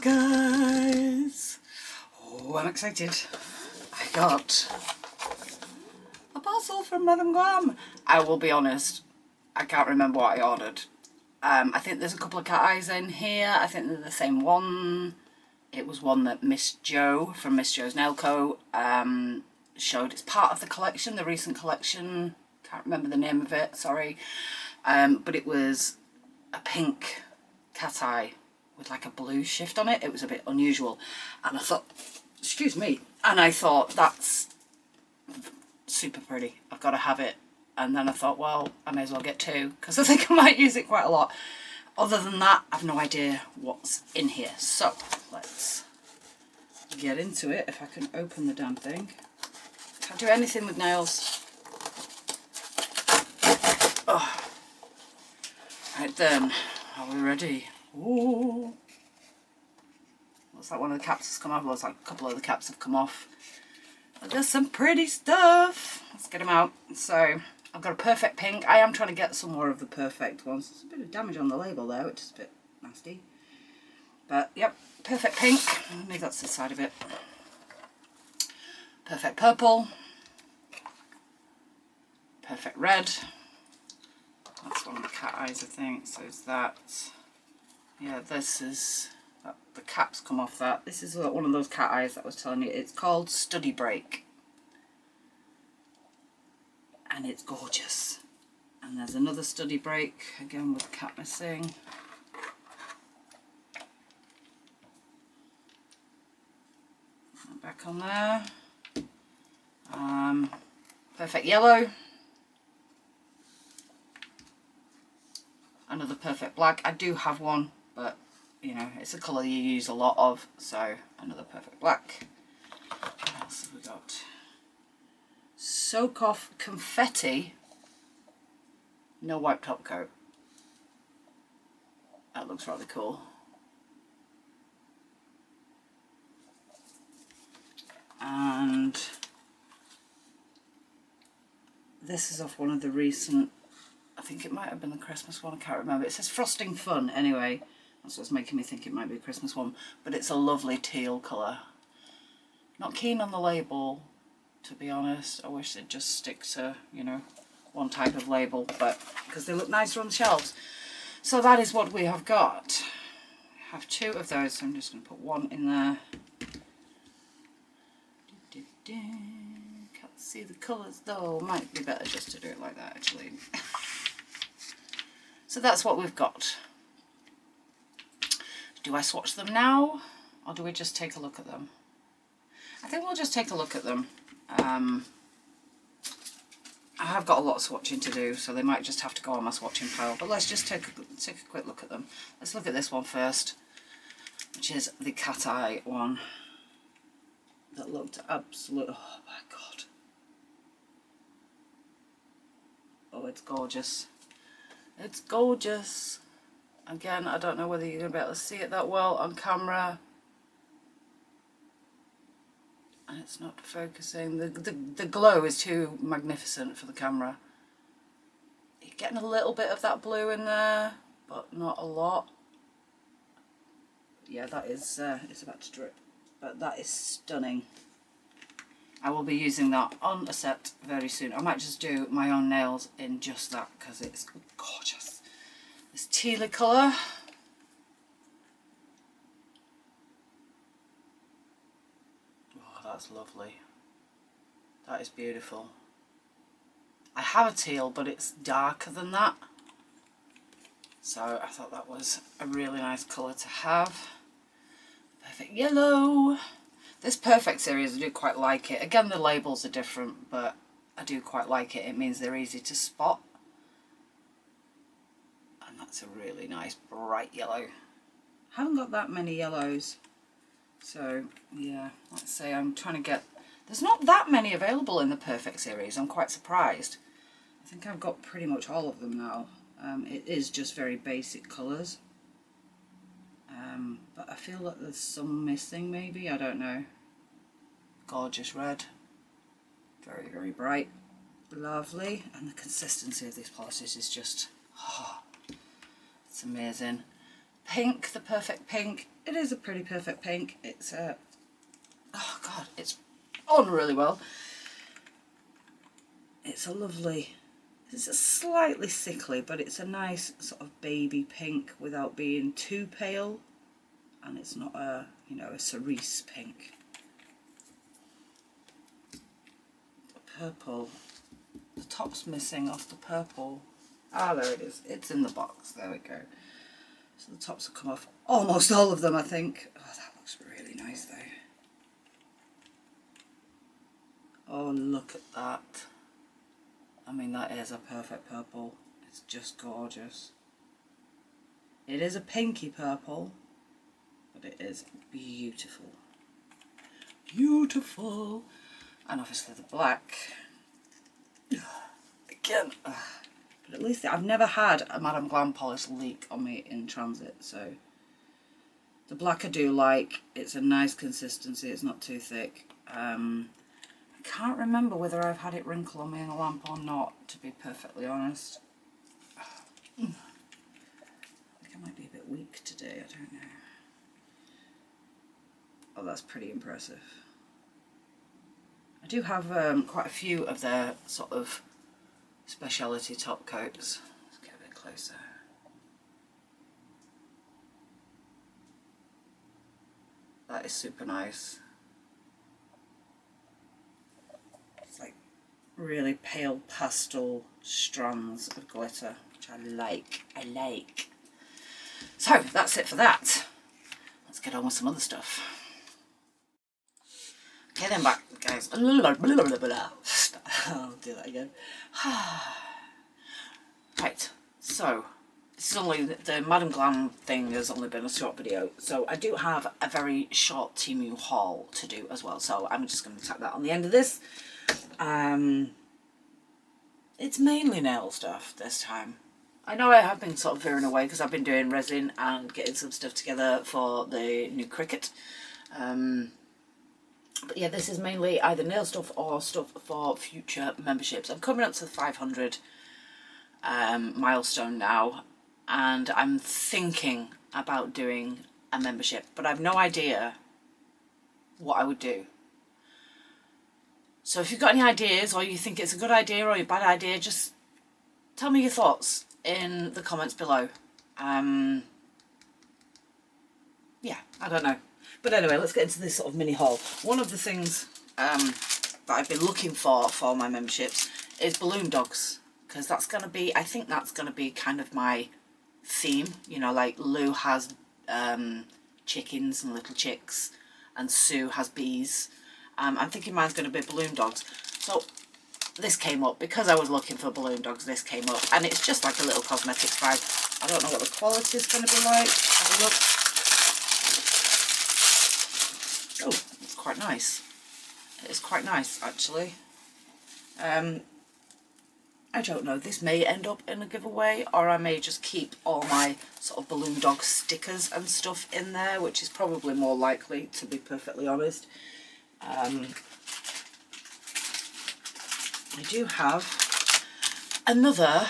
guys. Oh, I'm excited. I got a parcel from Madam Glam. I will be honest, I can't remember what I ordered. I think there's a couple of cat eyes in here. I think they're the same one. It was one that Miss Jo from Miss Jo's Nail Co. Showed. It's part of the collection, the recent collection. Can't remember the name of it, sorry. But it was a pink cat eye with like a blue shift on it. It was a bit unusual. And I thought, excuse me, and I thought that's super pretty. I've got to have it. And then I thought, well, I may as well get two because I think I might use it quite a lot. Other than that, I've no idea what's in here. So let's get into it. If I can open the damn thing. Can't do anything with nails. Oh. Right then, are we ready? Ooh. Looks like one of the caps has come off. Looks like a couple of the caps have come off. But there's some pretty stuff. Let's get them out. So I've got a perfect pink. I am trying to get some more of the perfect ones. There's a bit of damage on the label there, which is a bit nasty. But yep, perfect pink. Maybe that's the side of it. Perfect purple. Perfect red. That's one of the cat eyes, I think. So is that. Yeah, this is. The caps come off that. This is one of those cat eyes that I was telling you. It's called Study Break. And it's gorgeous. And there's another Study Break, again with cap missing. Back on there. Perfect yellow. Another perfect black. I do have one, but you know, it's a colour you use a lot of, so another perfect black. What else have we got? Soak Off Confetti. No wipe top coat. That looks rather cool. And this is off one of the recent, I think it might have been the Christmas one, I can't remember. It says Frosting Fun anyway. That's what's making me think it might be a Christmas one. But it's a lovely teal colour. Not keen on the label, to be honest. I wish they'd just stick to, you know, one type of label, but because they look nicer on the shelves. So that is what we have got. I have two of those, so I'm just going to put one in there. Can't see the colours though. Might be better just to do it like that actually. So that's what we've got. Do I swatch them now, or do we just take a look at them? I think we'll just take a look at them. I have got a lot of swatching to do, so they might just have to go on my swatching pile. But let's just take a quick look at them. Let's look at this one first, which is the cat eye one. That looked absolute. Oh my god! Oh, it's gorgeous. It's gorgeous. Again, I don't know whether you're going to be able to see it that well on camera. And it's not focusing. The glow is too magnificent for the camera. You're getting a little bit of that blue in there, but not a lot. Yeah, that is, it's about to drip. But that is stunning. I will be using that on a set very soon. I might just do my own nails in just that because it's gorgeous. This tealy colour. Oh, that's lovely. That is beautiful. I have a teal, but it's darker than that. So I thought that was a really nice colour to have. Perfect yellow. This Perfect series, I do quite like it. Again, the labels are different, but I do quite like it. It means they're easy to spot. And that's a really nice bright yellow. I haven't got that many yellows. So, yeah, let's say I'm trying to get... There's not that many available in the Perfect series. I'm quite surprised. I think I've got pretty much all of them now. It is just very basic colours. But I feel like there's some missing maybe, I don't know. Gorgeous red. Very, very bright. Lovely. And the consistency of these polishes is just, oh, it's amazing. pink, the perfect pink. It is a pretty perfect pink. It's a, oh God, it's on really well. It's a lovely, it's a slightly sickly, but it's a nice sort of baby pink without being too pale. And it's not a, you know, a cerise pink. The purple, the top's missing off the purple. Ah, there it is. It's in the box. There we go. So the tops have come off. Almost all of them, I think. Oh, that looks really nice though. Oh, look at that. I mean, that is a perfect purple. It's just gorgeous. It is a pinky purple, but it is beautiful. Beautiful. And obviously the black. Again. But at least I've never had a Madame Glam polish leak on me in transit, so the black I do like. It's a nice consistency, it's not too thick. I can't remember whether I've had it wrinkle on me in the lamp or not, to be perfectly honest. I think I might be a bit weak today, I don't know. Oh, that's pretty impressive. I do have quite a few of their sort of speciality top coats. Let's get a bit closer. That is super nice. It's like really pale pastel strands of glitter, which I like. I like. So that's it for that. Let's get on with some other stuff. Okay then, back guys. I'll do that again. Right, so this is only the Madame Glam thing has only been a short video, so I do have a very short temu haul to do as well, so I'm just going to tack that on the end of this. It's mainly nail stuff this time. I know I have been sort of veering away because I've been doing resin and getting some stuff together for the new Cricut. But yeah, this is mainly either nail stuff or stuff for future memberships. I'm coming up to the 500 milestone now, and I'm thinking about doing a membership, but I've no idea what I would do. So if you've got any ideas, or you think it's a good idea or a bad idea, just tell me your thoughts in the comments below. Yeah, I don't know. But anyway, let's get into this sort of mini haul. One of the things that I've been looking for my memberships is balloon dogs, because that's going to be, I think that's going to be kind of my theme. You know, like Lou has chickens and little chicks, and Sue has bees. I'm thinking mine's going to be balloon dogs. So this came up because I was looking for balloon dogs. This came up, and it's just like a little cosmetics bag. I don't know what the quality is going to be like. Have a look. Oh, it's quite nice. It's quite nice, actually. I don't know. This may end up in a giveaway, or I may just keep all my sort of balloon dog stickers and stuff in there, which is probably more likely, to be perfectly honest. I do have another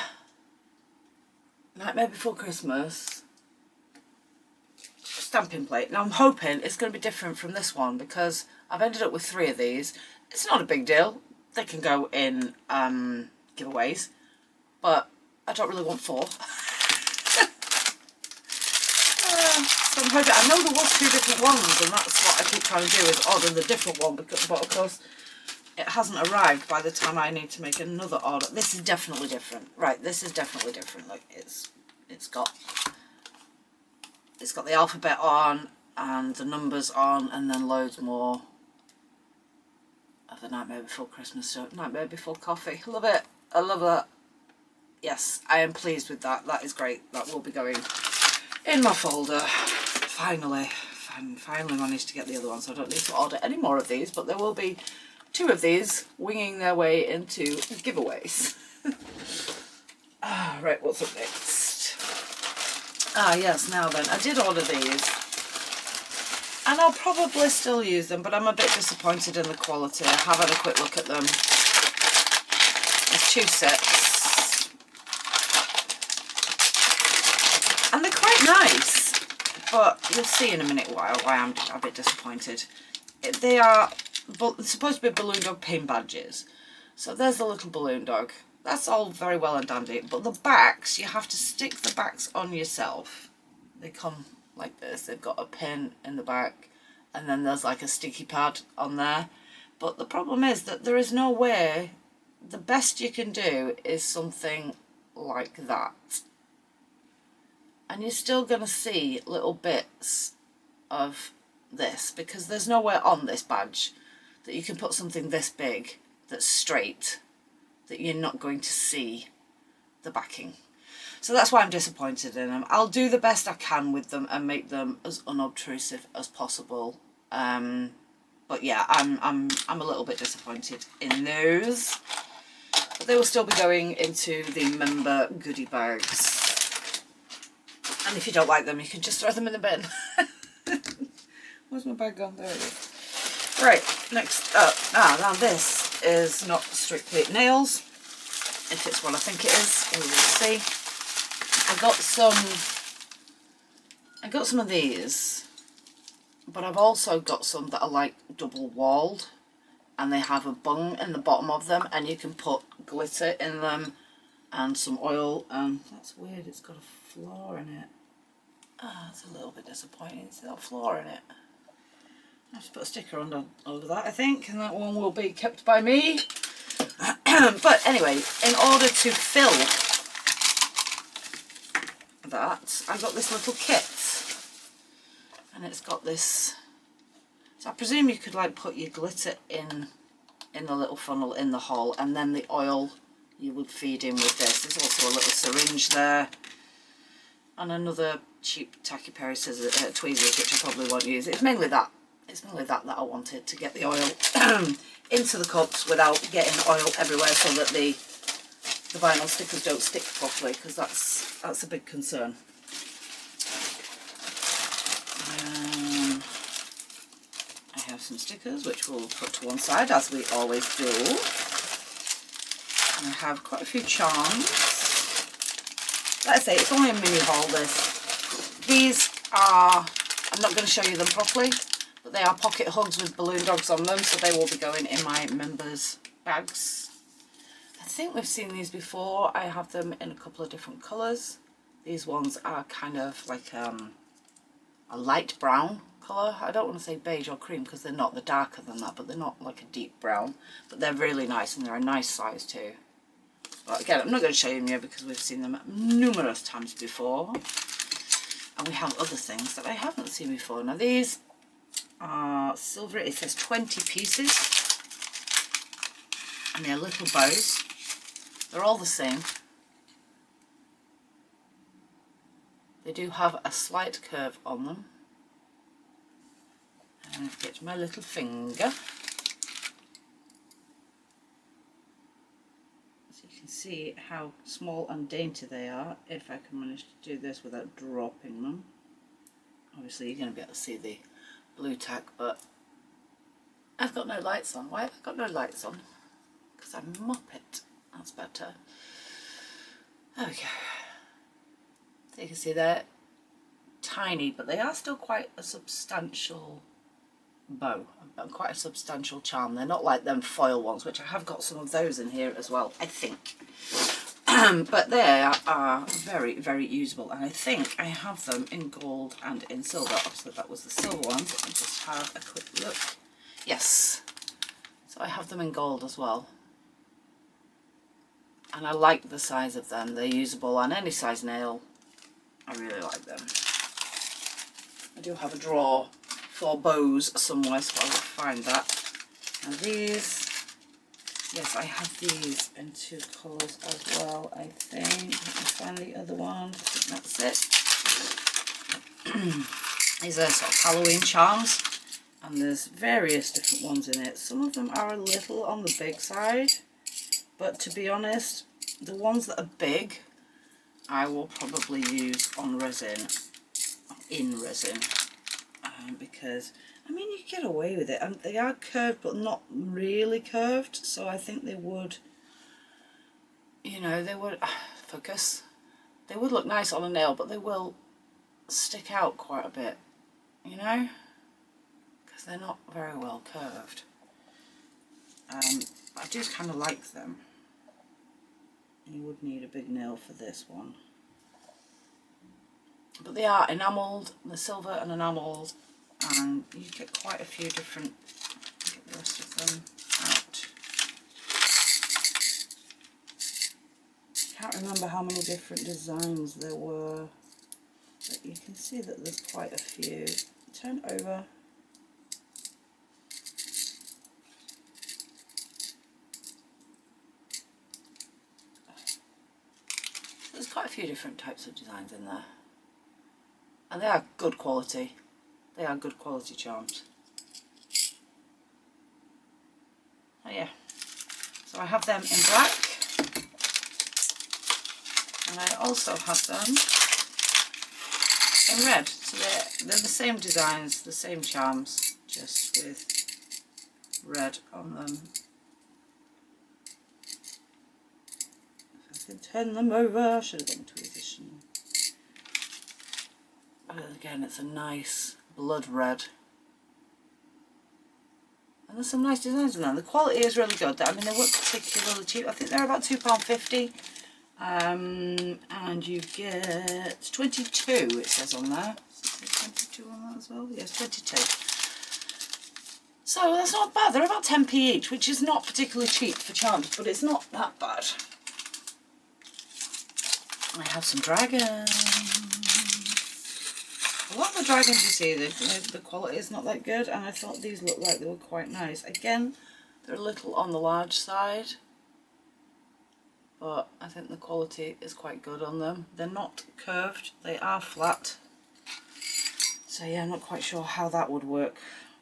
Nightmare Before Christmas stamping plate. Now I'm hoping it's going to be different from this one, because I've ended up with 3 of these. It's not a big deal. They can go in giveaways, but I don't really want 4. So I'm hoping, I know there was 2 different ones, and that's what I keep trying to do, is order the different one, because, but of course it hasn't arrived by the time I need to make another order. This is definitely different. Right, this is definitely different. Like it's got the alphabet on and the numbers on, and then loads more of the Nightmare Before Christmas stuff. Nightmare Before Coffee. Love it. I love that. Yes, I am pleased with that. That is great. That will be going in my folder. Finally managed to get the other one, so I don't need to order any more of these, but there will be 2 of these winging their way into giveaways. Right, what's up next? Yes, now then, I did order these, and I'll probably still use them, but I'm a bit disappointed in the quality. I have had a quick look at them. There's 2 sets, and they're quite nice. but you'll see in a minute why I'm a bit disappointed. They are supposed to be balloon dog pin badges. So there's the little balloon dog. That's all very well and dandy, but the backs, you have to stick the backs on yourself. They come like this. They've got a pin in the back, and then there's like a sticky pad on there. But the problem is that there is no way. The best you can do is something like that. And you're still going to see little bits of this, because there's nowhere on this badge that you can put something this big that's straight, that you're not going to see the backing. So that's why I'm disappointed in them. I'll do the best I can with them and make them as unobtrusive as possible. But yeah, I'm a little bit disappointed in those. But they will still be going into the member goodie bags. And if you don't like them, you can just throw them in the bin. Where's my bag gone? There it is. Right, next up. Now this is not strictly nails. If it's what I think it is, we will see. I got some of these, but I've also got some that are like double walled, and they have a bung in the bottom of them, and you can put glitter in them and some oil. And that's weird, it's got a flaw in it. That's a little bit disappointing. It's got a flaw in it. I have to put a sticker over that, I think, and that one will be kept by me. But anyway, in order to fill that, I got this little kit, and it's got this. So I presume you could like put your glitter in the little funnel in the hole, and then the oil you would feed in with this. There's also a little syringe there, and another cheap tacky pair of scissors, tweezers, which I probably won't use. It's mainly that. It's mainly that I wanted, to get the oil into the cups without getting oil everywhere, so that the vinyl stickers don't stick properly, because that's a big concern. I have some stickers which we'll put to one side, as we always do. And I have quite a few charms. Like I say, it's only a mini haul, this. These are, I'm not going to show you them properly, but they are pocket hugs with balloon dogs on them, so they will be going in my members bags. I think we've seen these before. I have them in a couple of different colours. These ones are kind of like a light brown colour. I don't want to say beige or cream, because they're not. They're darker than that, but they're not like a deep brown. But they're really nice, and they're a nice size too. But again, I'm not going to show you here because we've seen them numerous times before. And we have other things that I haven't seen before. Now these are silver. It says 20 pieces. And they're little bows. They're all the same. They do have a slight curve on them. And I've got my little finger. So you can see how small and dainty they are, if I can manage to do this without dropping them. Obviously you're going to be able to see the blue tack, but I've got no lights on. Why have I got no lights on? Because I mop it. That's better. There we go. So you can see they're tiny, but they are still quite a substantial bow, quite a substantial charm. They're not like them foil ones, which I have got some of those in here as well, I think. But they are very, very usable, and I think I have them in gold and in silver. Obviously that was the silver ones. Let me just have a quick look. Yes, so I have them in gold as well. And I like the size of them. They're usable on any size nail. I really like them. I do have a drawer for bows somewhere, so I will find that. And these, yes, I have these in 2 colours as well, I think. Let me find the other one. I think that's it. These are sort of Halloween charms, and there's various different ones in it. Some of them are a little on the big side, but to be honest, the ones that are big, I will probably use on resin, in resin, because, I mean, you can get away with it. And they are curved, but not really curved, so I think they would, you know, they would, focus, they would look nice on a nail, but they will stick out quite a bit, you know, because they're not very well curved. I do kind of like them. You would need a big nail for this one. But they are enamelled, they're silver and enamelled, and you get quite a few different, get the rest of them out. Can't remember how many different designs there were, but you can see that there's quite a few. Turn over. There's quite a few different types of designs in there, and they are good quality. They are good quality charms. Oh yeah, so I have them in black, and I also have them in red. So they're the same designs, the same charms, just with red on them. If I can turn them over, I should have gone to position. But again, it's a nice blood red. And there's some nice designs in there. The quality is really good. I mean, they weren't particularly cheap. I think they're about £2.50. And you get 22, it says on there. Does it say 22 on that as well? Yes, 22. So that's not bad. They're about 10p each, which is not particularly cheap for charms, but it's not that bad. I have some dragons. A lot of the dragons you see, the quality is not that good, and I thought these looked like they were quite nice. Again, they're a little on the large side, but I think the quality is quite good on them. They're not curved, they are flat. So yeah, I'm not quite sure how that would work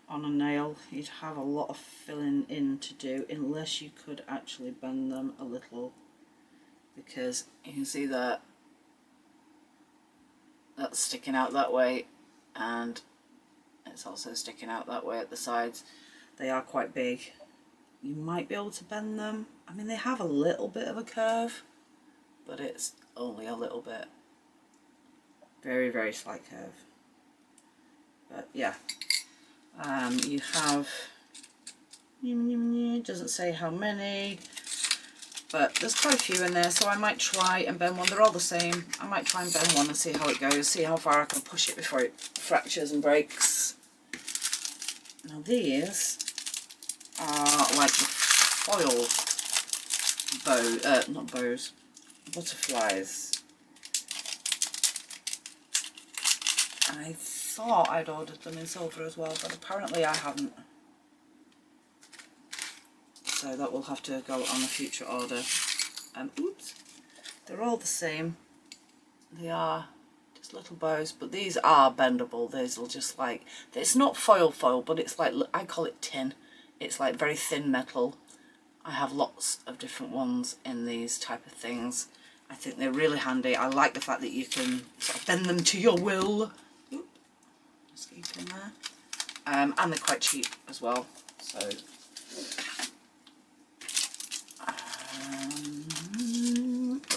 on a nail. You'd have a lot of filling in to do, unless you could actually bend them a little, because you can see that that's sticking out that way, and it's also sticking out that way at the sides. They are quite big. You might be able to bend them. I mean, they have a little bit of a curve, but it's only a little bit. Very, very slight curve. But yeah, you have, it doesn't say how many, but there's quite a few in there, so I might try and bend one. They're all the same. I might try and bend one and see how it goes, see how far I can push it before it fractures and breaks. Now these are like the foil bow, not bows, butterflies. And I thought I'd ordered them in silver as well, but apparently I haven't. So that will have to go on a future order. Oops, they're all the same. They are just little bows, but these are bendable. These will just like, it's not foil, but it's like, I call it tin. It's like very thin metal. I have lots of different ones in these type of things. I think they're really handy. I like the fact that you can sort of bend them to your will. Oop, just keep in there. And they're quite cheap as well. So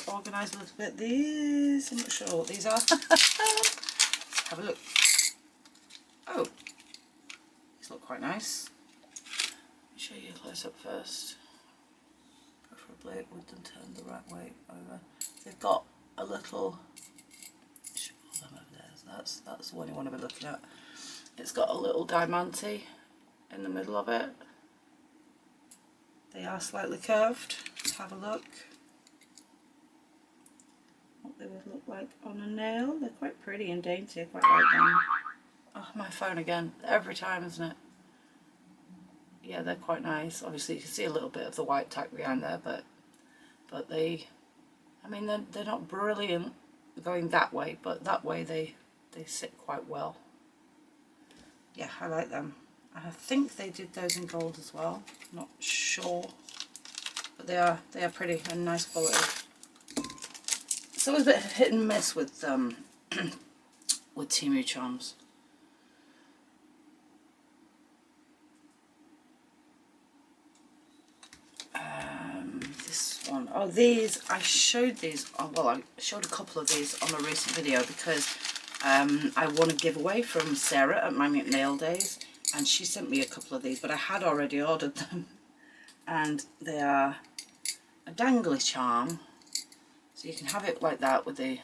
organise a little bit. These, I'm not sure what these are. Let's have a look. Oh, these look quite nice. Let me show you close up first. Preferably with them turned the right way over. They've got a little, should put them over there. So that's the one you want to be looking at. It's got a little diamante in the middle of it. They are slightly curved. Let's have a look what they would look like on a nail. They're quite pretty and dainty. I quite like them. Oh, my phone again. Every time, isn't it? Yeah, they're quite nice. Obviously you can see a little bit of the white tack behind there, but they, I mean, they're not brilliant going that way, but that way they sit quite well. Yeah, I like them. I think they did those in gold as well. Not sure, but they are pretty and nice quality. It's always a bit hit and miss with with Temu charms. This one, oh, these, I showed these, well, I showed a couple of these on a recent video because I won a giveaway from Sarah at My Nail Days, and she sent me a couple of these, but I had already ordered them. And they are a dangly charm, so you can have it like that with the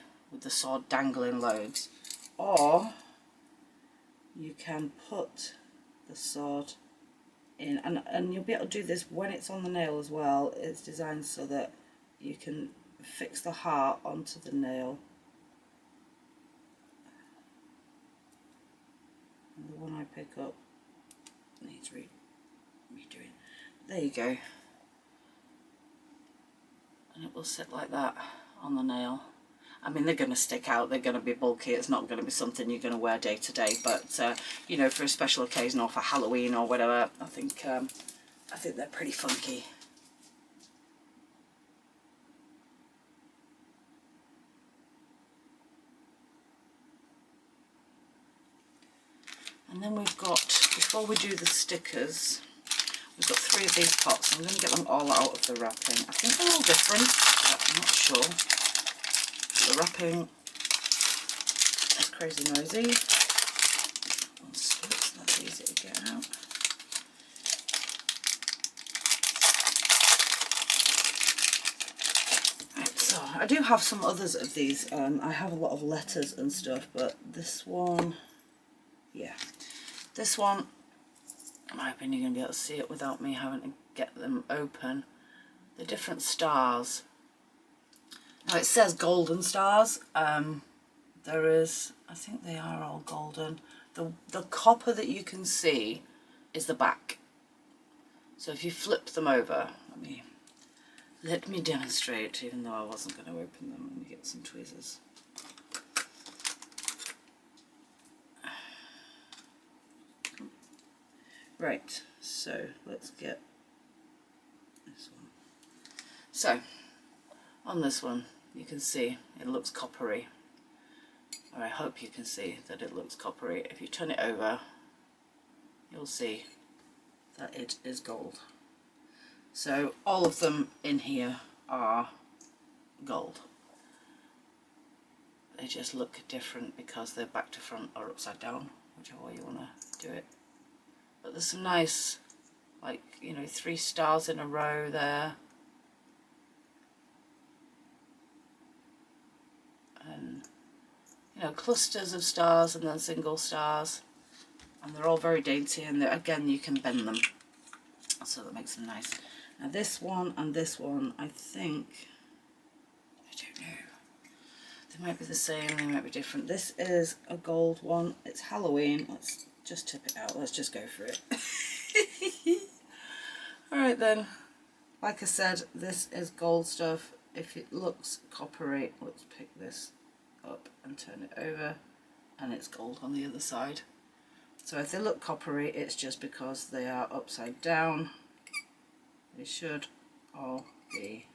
sword dangling loads, or you can put the sword in, and you'll be able to do this when it's on the nail as well. It's designed so that you can fix the heart onto the nail. And the one I pick up needs redoing. There you go. And it will sit like that on the nail. I mean, they're going to stick out, they're going to be bulky, it's not going to be something you're going to wear day to day, but you know, for a special occasion or for Halloween or whatever, I think they're pretty funky. And then we've got, before we do the stickers, we've got 3 of these pots. I'm going to get them all out of the wrapping. I think they're all different, but I'm not sure. The wrapping is crazy noisy. One splits, that's easy to get out. Right, so I do have some others of these. I have a lot of letters and stuff, but this one, yeah. This one, in my opinion, you're going to be able to see it without me having to get them open. The different stars. Now it says golden stars. There is, I think they are all golden. The copper that you can see is the back. So if you flip them over, let me demonstrate, even though I wasn't going to open them. Let me get some tweezers. Right, so let's get this one. So, on this one, you can see it looks coppery. Or I hope you can see that it looks coppery. If you turn it over, you'll see that it is gold. So, all of them in here are gold. They just look different because they're back to front or upside down, whichever way you want to do it. But there's some nice, like, you know, 3 stars in a row there. And, you know, clusters of stars and then single stars. And they're all very dainty, and again, you can bend them. So that makes them nice. Now this one and this one, I think, I don't know. They might be the same, they might be different. This is a gold one. It's Halloween. Let's just tip it out. Let's just go for it. Alright then. Like I said, this is gold stuff. If it looks coppery, let's pick this up and turn it over, and it's gold on the other side. So if they look coppery, it's just because they are upside down. They should all be.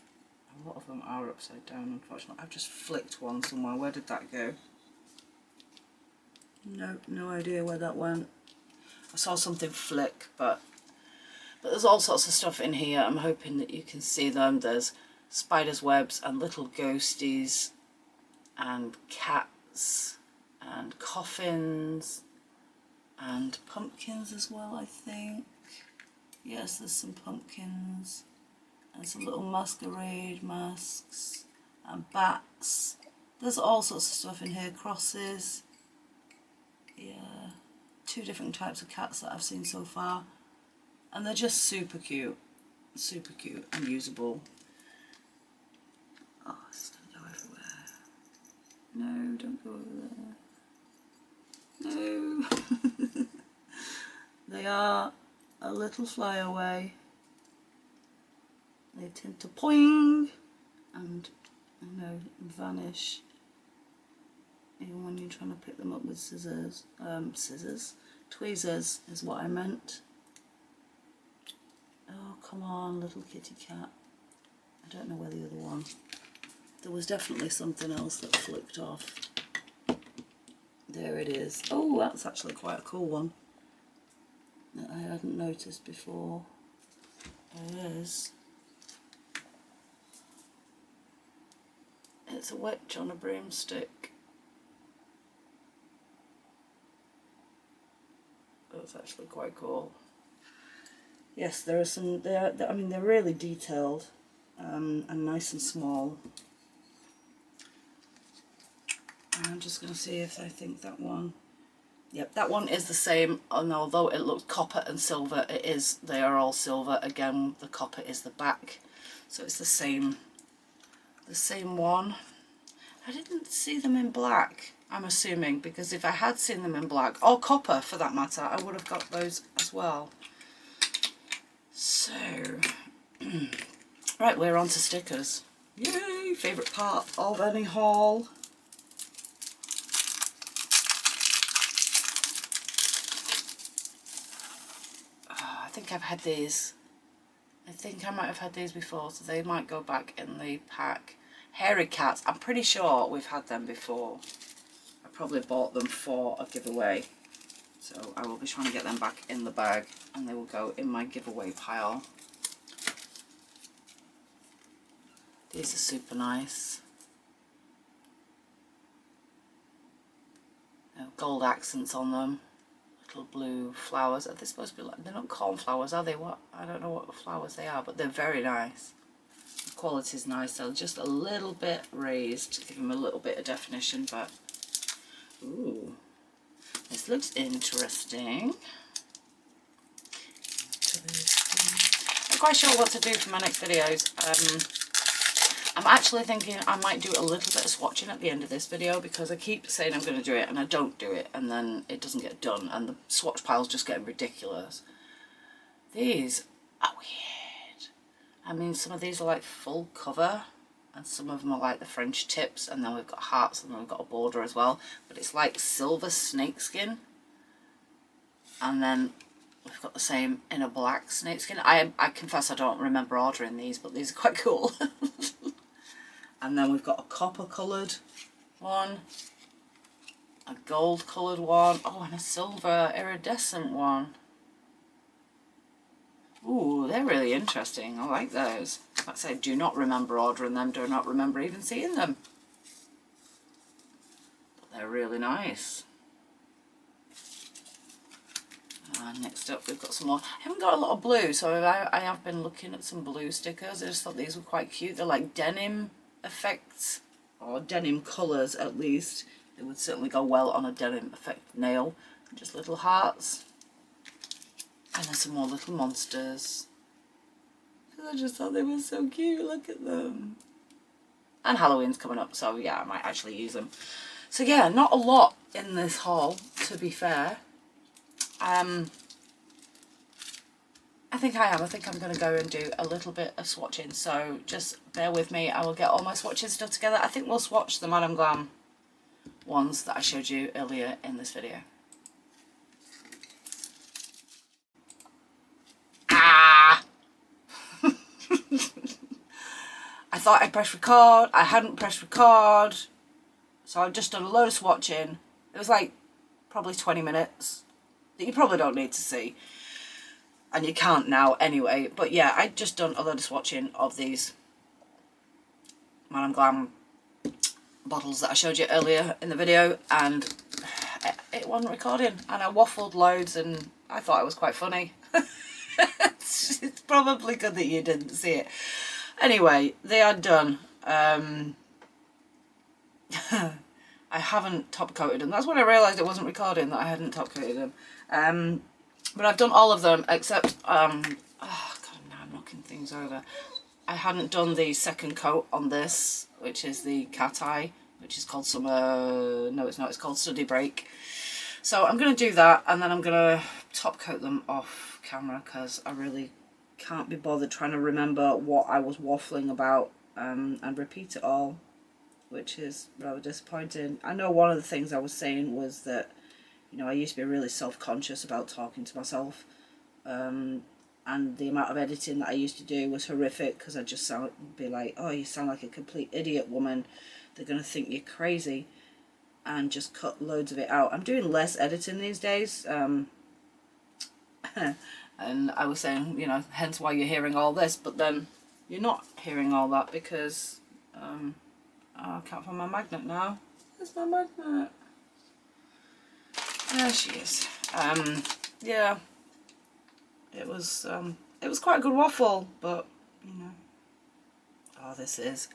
A lot of them are upside down, unfortunately. I've just flicked one somewhere. Where did that go? No idea where that went. I saw something flick, but there's all sorts of stuff in here. I'm hoping that you can see them. There's spiders' webs and little ghosties and cats and coffins and pumpkins as well, I think. Yes, there's some pumpkins and some little masquerade masks and bats. There's all sorts of stuff in here. Crosses. Yeah, 2 different types of cats that I've seen so far, and they're just super cute and usable. Oh, it's gonna go everywhere. No, don't go over there. No. They are a little flyaway. They tend to poing and, you know, vanish. Even when you're trying to pick them up with scissors. Tweezers is what I meant. Oh, come on, little kitty cat. I don't know where the other one. There was definitely something else that flicked off. There it is. Oh, that's actually quite a cool one that I hadn't noticed before. There it is. It's a witch on a broomstick. that's actually quite cool. Yes, there are some, I mean, they're really detailed and nice and small. And I'm just going to see if I think that one, yep, that one is the same, and although it looks copper and silver, they are all silver. Again, the copper is the back, so it's the same one. I didn't see them in black, I'm assuming, because if I had seen them in black, or copper for that matter, I would have got those as well. So, right, we're on to stickers. Yay, favourite part of any haul. I think I've had these. I think I might have had these before, so they might go back in the pack. Hairy cats, I'm pretty sure we've had them before. I probably bought them for a giveaway, so I will be trying to get them back in the bag, and they will go in my giveaway pile. These are super nice. Gold accents on them. Little blue flowers. Are they supposed to be like, they're not cornflowers, are they? What? I don't know what flowers they are, but they're very nice. The quality is nice. They're just a little bit raised to give them a little bit of definition, but ooh, this looks interesting. Not quite sure what to do for my next videos. I'm actually thinking I might do a little bit of swatching at the end of this video, because I keep saying I'm going to do it and I don't do it, and then it doesn't get done and the swatch pile's just getting ridiculous. These are weird. I mean, some of these are like full cover and some of them are like the French tips, and then we've got hearts, and then we've got a border as well, but it's like silver snakeskin, and then we've got the same in a black snakeskin. I confess I don't remember ordering these, but these are quite cool. And then we've got a copper coloured one, a gold coloured one, oh, and a silver iridescent one. Ooh, they're really interesting. I like those. Like I say, do not remember ordering them, do not remember even seeing them. But they're really nice. Next up we've got some more. I haven't got a lot of blue, so I have been looking at some blue stickers. I just thought these were quite cute. They're like denim effects, or denim colours at least. They would certainly go well on a denim effect nail. Just little hearts. And then some more little monsters. I just thought they were so cute, look at them. And Halloween's coming up, so yeah, I might actually use them. So yeah, not a lot in this haul, to be fair. I think I'm going to go and do a little bit of swatching, so just bear with me. I will get all my swatching stuff together. I think we'll swatch the Madam Glam ones that I showed you earlier in this video. Ah! I thought I pressed record. I hadn't pressed record, so I've just done a load of swatching. It was like probably 20 minutes that you probably don't need to see. And you can't now anyway, but yeah, I'd just done a load of swatching of these Madam Glam bottles that I showed you earlier in the video, and it wasn't recording, and I waffled loads, and I thought it was quite funny. It's probably good that you didn't see it. Anyway, they are done. I haven't top coated them. That's when I realised it wasn't recording, that I hadn't top coated them. But I've done all of them except, oh god, now I'm knocking things over. I hadn't done the second coat on this, which is the cat eye, which is called Summer, no it's not, it's called Study Break. So I'm going to do that, and then I'm going to top coat them off camera, because I really can't be bothered trying to remember what I was waffling about and repeat it all, which is rather disappointing. I know one of the things I was saying was that, you know, I used to be really self-conscious about talking to myself, and the amount of editing that I used to do was horrific, because I'd just be like, oh, you sound like a complete idiot, woman, they're going to think you're crazy, and just cut loads of it out. I'm doing less editing these days, and I was saying, you know, hence why you're hearing all this, but then you're not hearing all that, because, oh, I can't find my magnet now. Where's my magnet? There she is. yeah, it was quite a good waffle, but you know. Oh, this is.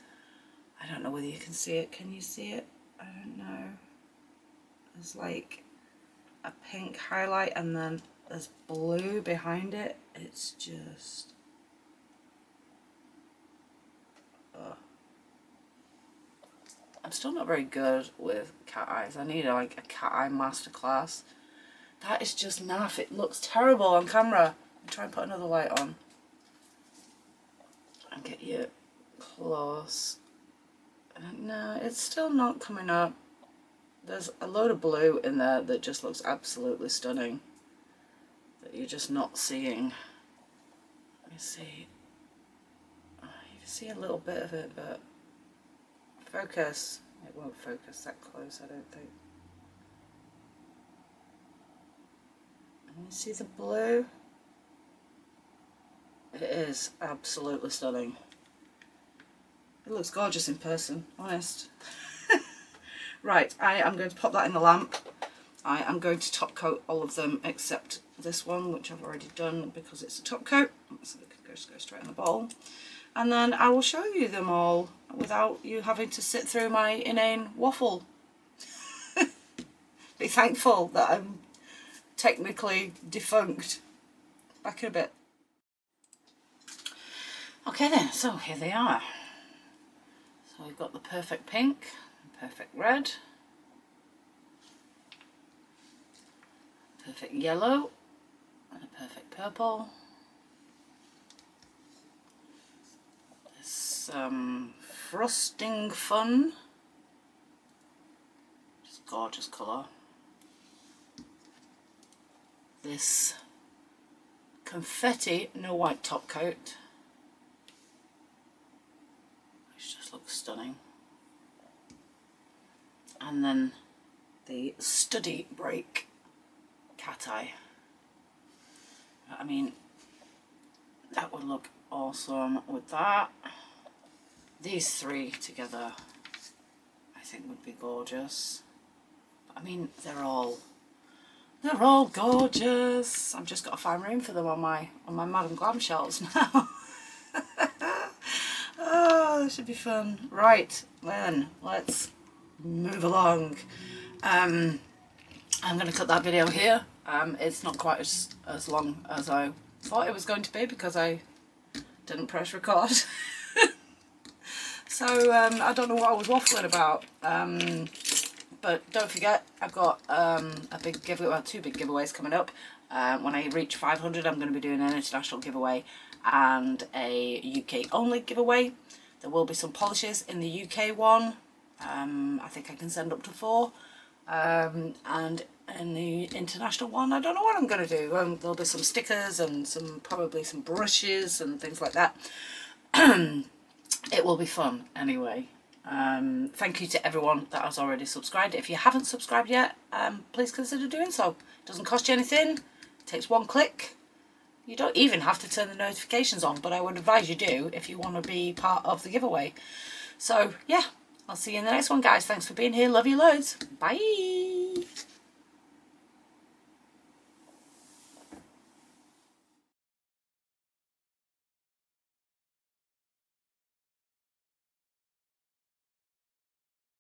I don't know whether you can see it. Can you see it? I don't know. There's like a pink highlight and then there's blue behind it. It's just. I'm still not very good with cat eyes. I need like a cat eye masterclass. That is just naff. It looks terrible on camera. I'll try and put another light on and get you close. No, it's still not coming up. There's a load of blue in there that just looks absolutely stunning that you're just not seeing. Let me see. You can see a little bit of it, but focus. It won't focus that close, I don't think. Can you see the blue? It is absolutely stunning. It looks gorgeous in person, honest. Right, I am going to pop that in the lamp. I am going to top coat all of them except this one, which I've already done because it's a top coat. So it can just go straight in the bowl. And then I will show you them all without you having to sit through my inane waffle. Be thankful that I'm technically defunct. Back in a bit. Okay then, so here they are. So we've got the perfect pink, perfect red, perfect yellow, and a perfect purple. This frosting fun, just gorgeous colour. This confetti, no white top coat, which just looks stunning. And then the study break cat eye. I mean, that would look awesome with that. These three together, I think would be gorgeous. I mean, they're all gorgeous. I've just got to find room for them on my Madam Glam shelves now. Oh, this should be fun. Right, then let's move along. I'm going to cut that video here. It's not quite as long as I thought it was going to be because I didn't press record. So I don't know what I was waffling about. But don't forget, I've got a big giveaway, well, two big giveaways coming up. When I reach 500, I'm going to be doing an international giveaway and a UK only giveaway. There will be some polishes in the UK one. I think I can send up to 4. And in the international one, I don't know what I'm going to do. There'll be some stickers and probably some brushes and things like that. It will be fun anyway. Thank you to everyone that has already subscribed. If you haven't subscribed yet, please consider doing so. It doesn't cost you anything. It takes one click. You don't even have to turn the notifications on, but I would advise you do if you want to be part of the giveaway. So yeah, I'll see you in the next one, guys. Thanks for being here. Love you loads. Bye.